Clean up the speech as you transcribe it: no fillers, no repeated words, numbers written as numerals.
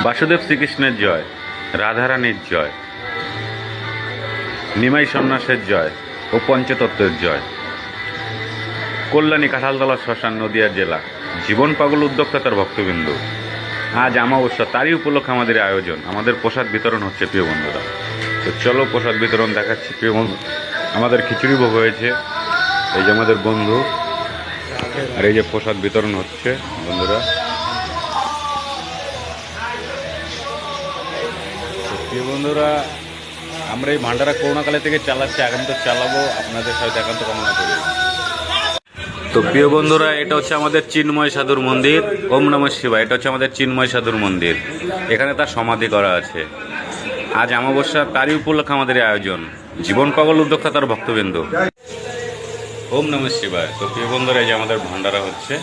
বাসুদেব শ্রীকৃষ্ণের জয়, রাধারানীর জয়, নিমাই সন্ন্যাসের জয় ও পঞ্চতত্ত্বের জয়। কল্যাণী কাঁঠালতলা শ্মশান, নদিয়া জেলা। জীবন পাগল উদ্যোক্তা তার ভক্তবৃন্দ। আজ অমাবস্যা, তারই উপলক্ষে আমাদের আয়োজন। আমাদের প্রসাদ বিতরণ হচ্ছে প্রিয় বন্ধুরা। তো চলো প্রসাদ বিতরণ দেখাচ্ছি প্রিয় বন্ধু। আমাদের খিচুড়ি ভোগ হয়েছে, এই যে আমাদের বন্ধু, আর এই যে প্রসাদ বিতরণ হচ্ছে বন্ধুরা। প্রিয় বন্ধুরা, আমরা এই ভান্ডারা করোনাকালে থেকে চালাচ্ছি, আগামী তো চালাবো, আপনাদের সাথে একান্ত কামনা করি। তো প্রিয় বন্ধুরা, এটা হচ্ছে আমাদের চিন্ময় সাধুর মন্দির। ওম নমঃ শিবায়। এটা হচ্ছে আমাদের চিন্ময় সাধুর মন্দির, এখানে তার সমাধি করা আছে। আজ অমাবস্যা, তারই উপলক্ষে আমাদের আয়োজন। জীবন পাগল উদ্যোক্তা তার ভক্তবৃন্দ। ওম নমঃ শিবায়। তো প্রিয় বন্ধুরা, এই যে আমাদের ভান্ডারা হচ্ছে।